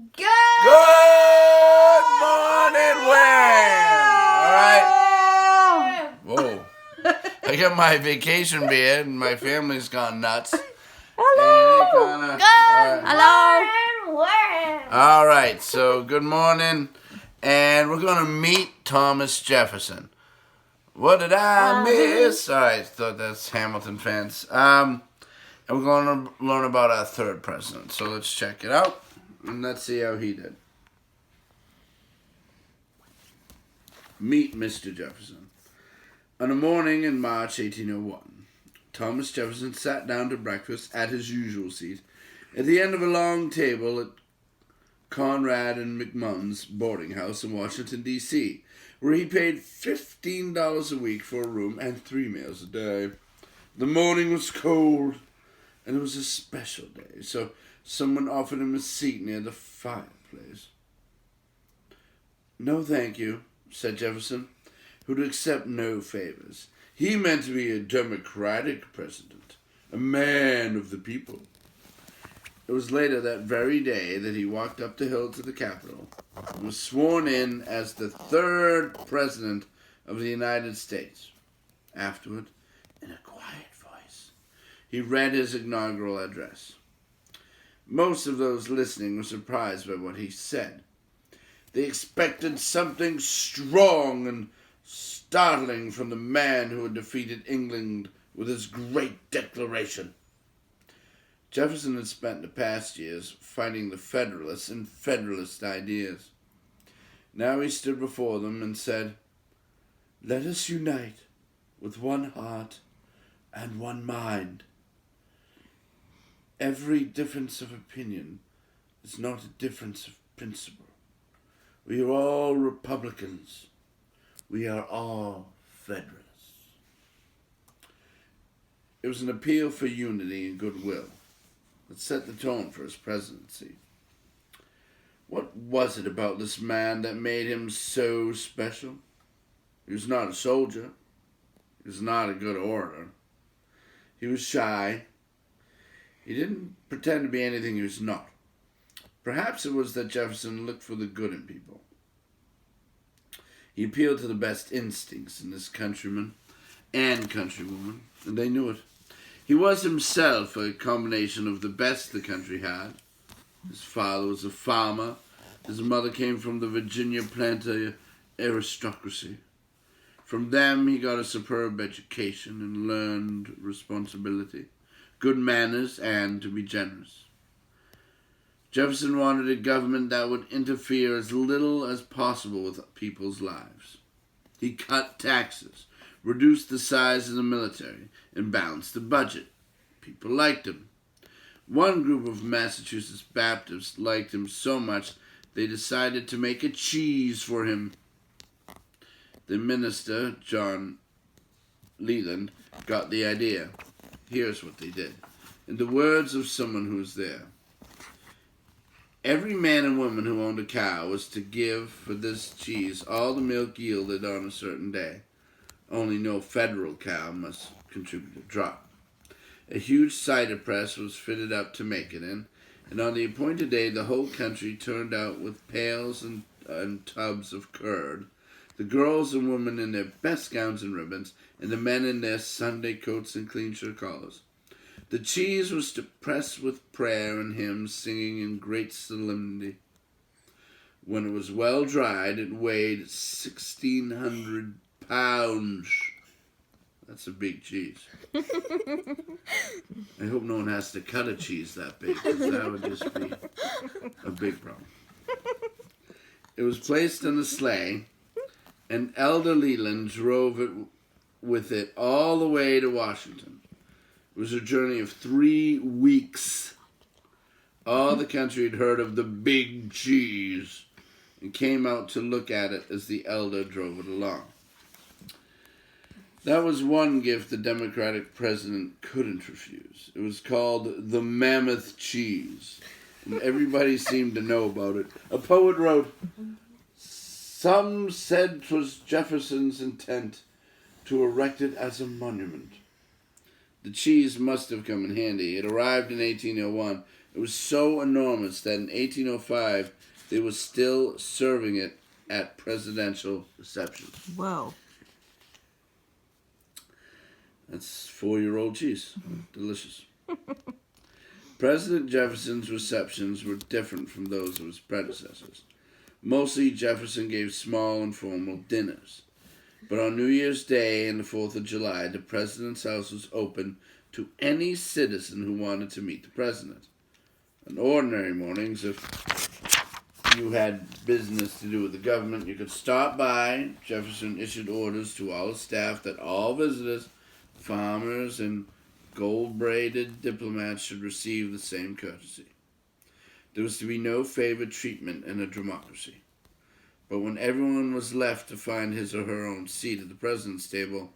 Good morning, Wham! Alright. Whoa. I got my vacation beard and my family's gone nuts. Hello. Hello. Alright, so good morning. And we're going to meet Thomas Jefferson. What did I miss? Alright, thought that's Hamilton fans. And we're going to learn about our third president. So let's check it out. And let's see how he did. Meet Mr. Jefferson. On a morning in March 1801, Thomas Jefferson sat down to breakfast at his usual seat at the end of a long table at Conrad and McMunn's boarding house in Washington, D.C., where he paid $15 a week for a room and 3 meals a day. The morning was cold, and it was a special day, so someone offered him a seat near the fireplace. "No, thank you," said Jefferson, who would accept no favors. He meant to be a democratic president, a man of the people. It was later that very day that he walked up the hill to the Capitol and was sworn in as the third president of the United States. Afterward, in a quiet voice, he read his inaugural address. Most of those listening were surprised by what he said. They expected something strong and startling from the man who had defeated England with his great declaration. Jefferson had spent the past years fighting the Federalists and Federalist ideas. Now he stood before them and said, "Let us unite with one heart and one mind. Every difference of opinion is not a difference of principle. We are all Republicans. We are all Federalists." It was an appeal for unity and goodwill that set the tone for his presidency. What was it about this man that made him so special? He was not a soldier. He was not a good orator. He was shy. He didn't pretend to be anything he was not. Perhaps it was that Jefferson looked for the good in people. He appealed to the best instincts in his countrymen and countrywomen, and they knew it. He was himself a combination of the best the country had. His father was a farmer. His mother came from the Virginia planter aristocracy. From them he got a superb education and learned responsibility, good manners, and to be generous. Jefferson wanted a government that would interfere as little as possible with people's lives. He cut taxes, reduced the size of the military, and balanced the budget. People liked him. One group of Massachusetts Baptists liked him so much they decided to make a cheese for him. The minister, John Leland, got the idea. Here's what they did. In the words of someone who was there, every man and woman who owned a cow was to give for this cheese all the milk yielded on a certain day. Only no federal cow must contribute a drop. A huge cider press was fitted up to make it in, and on the appointed day the whole country turned out with pails and tubs of curd, the girls and women in their best gowns and ribbons, and the men in their Sunday coats and clean shirt collars. The cheese was to press with prayer and hymns, singing in great solemnity. When it was well dried, it weighed 1,600 pounds. That's a big cheese. I hope no one has to cut a cheese that big, because that would just be a big problem. It was placed in a sleigh, and Elder Leland drove it with it all the way to Washington. It was a journey of 3 weeks. All the country had heard of the big cheese and came out to look at it as the elder drove it along. That was one gift the Democratic president couldn't refuse. It was called the Mammoth Cheese, and everybody seemed to know about it. A poet wrote, "Some said 'twas Jefferson's intent to erect it as a monument." The cheese must have come in handy. It arrived in 1801 It was so enormous that in 1805 they were still serving it at presidential receptions. Whoa. That's 4-year-old cheese. Delicious. President Jefferson's receptions were different from those of his predecessors. Mostly, Jefferson gave small, informal dinners. But on New Year's Day and the 4th of July, the president's house was open to any citizen who wanted to meet the president. On ordinary mornings, if you had business to do with the government, you could stop by. Jefferson issued orders to all his staff that all visitors, farmers, and gold-braided diplomats should receive the same courtesy. There was to be no favored treatment in a democracy. But when everyone was left to find his or her own seat at the president's table,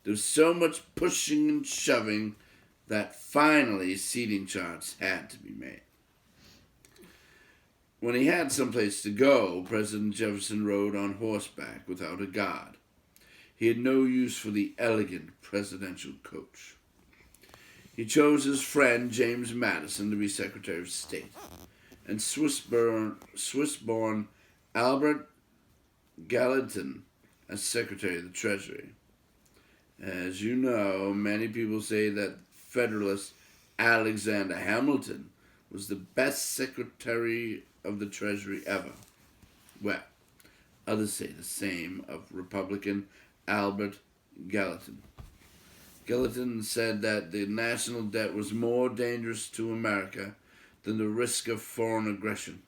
there was so much pushing and shoving that finally seating charts had to be made. When he had someplace to go, President Jefferson rode on horseback without a guard. He had no use for the elegant presidential coach. He chose his friend James Madison to be Secretary of State, and Swiss-born Albert Gallatin as Secretary of the Treasury. As you know, many people say that Federalist Alexander Hamilton was the best Secretary of the Treasury ever. Well, others say the same of Republican Albert Gallatin. Gallatin said that the national debt was more dangerous to America than the risk of foreign aggression.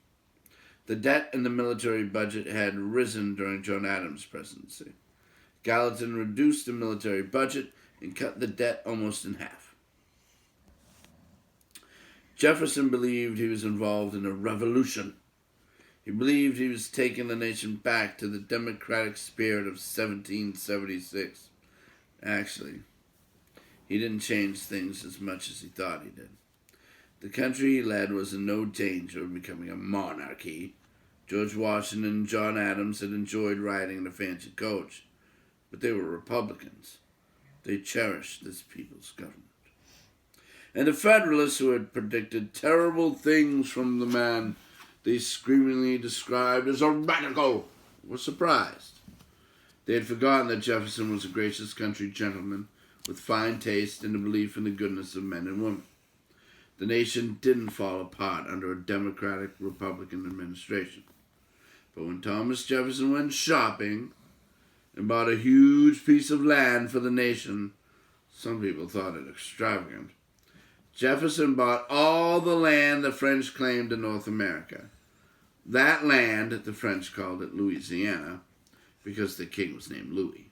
The debt in the military budget had risen during John Adams' presidency. Gallatin reduced the military budget and cut the debt almost in half. Jefferson believed he was involved in a revolution. He believed he was taking the nation back to the democratic spirit of 1776. Actually, he didn't change things as much as he thought he did. The country he led was in no danger of becoming a monarchy. George Washington and John Adams had enjoyed riding in a fancy coach, but they were Republicans. They cherished this people's government. And the Federalists, who had predicted terrible things from the man they screamingly described as a radical, were surprised. They had forgotten that Jefferson was a gracious country gentleman with fine taste and a belief in the goodness of men and women. The nation didn't fall apart under a Democratic Republican administration. But when Thomas Jefferson went shopping and bought a huge piece of land for the nation, some people thought it extravagant. Jefferson bought all the land the French claimed in North America. That land, the French called it Louisiana, because the king was named Louis,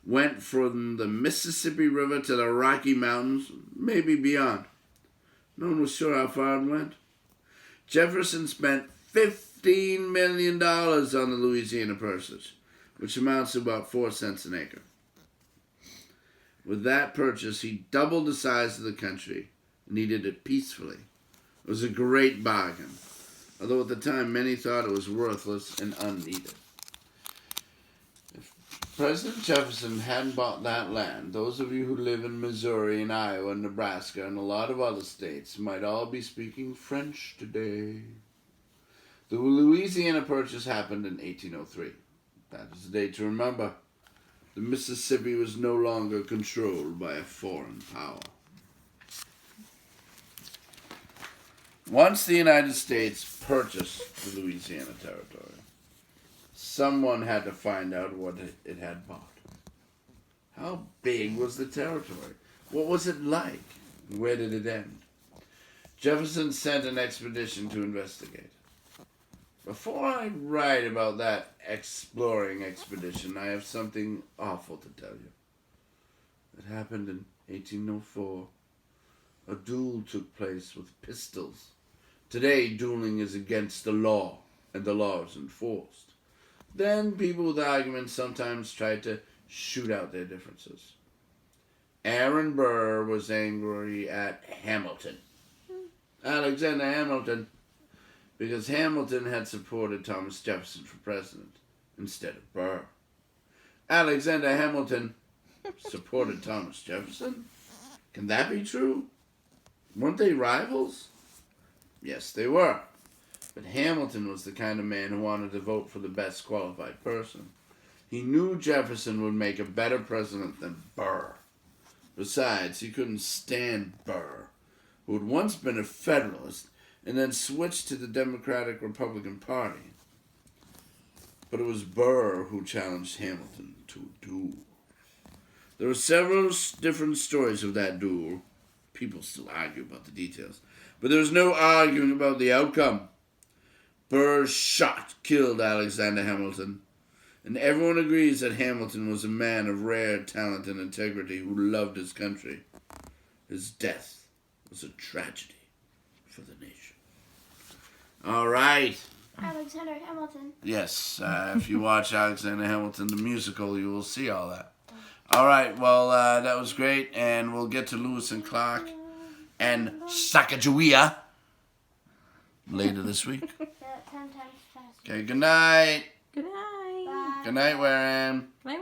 went from the Mississippi River to the Rocky Mountains, maybe beyond. No one was sure how far it went. Jefferson spent $15 million on the Louisiana Purchase, which amounts to about 4 cents an acre. With that purchase, he doubled the size of the country, and he did it peacefully. It was a great bargain, although at the time many thought it was worthless and unneeded. If President Jefferson hadn't bought that land, those of you who live in Missouri and Iowa and Nebraska and a lot of other states might all be speaking French today. The Louisiana Purchase happened in 1803. That is the date to remember. The Mississippi was no longer controlled by a foreign power. Once the United States purchased the Louisiana Territory, someone had to find out what it had bought. How big was the territory? What was it like? Where did it end? Jefferson sent an expedition to investigate. Before I write about that exploring expedition, I have something awful to tell you. It happened in 1804. A duel took place with pistols. Today, dueling is against the law, and the law is enforced. Then people with arguments sometimes tried to shoot out their differences. Aaron Burr was angry at Hamilton. Alexander Hamilton, because Hamilton had supported Thomas Jefferson for president instead of Burr. Alexander Hamilton supported Thomas Jefferson? Can that be true? Weren't they rivals? Yes, they were. But Hamilton was the kind of man who wanted to vote for the best qualified person. He knew Jefferson would make a better president than Burr. Besides, he couldn't stand Burr, who had once been a Federalist and then switched to the Democratic Republican Party. But it was Burr who challenged Hamilton to a duel. There were several different stories of that duel. People still argue about the details. But there was no arguing about the outcome. Burr's shot killed Alexander Hamilton. And everyone agrees that Hamilton was a man of rare talent and integrity who loved his country. His death was a tragedy for the nation. All right. Alexander Hamilton. Yes, if you watch Alexander Hamilton, the musical, you will see all that. All right, well, that was great, and we'll get to Lewis and Clark and Sacagawea later this week. 10 times faster. Okay, good night. Good night. Bye. Good night, Warren. Night,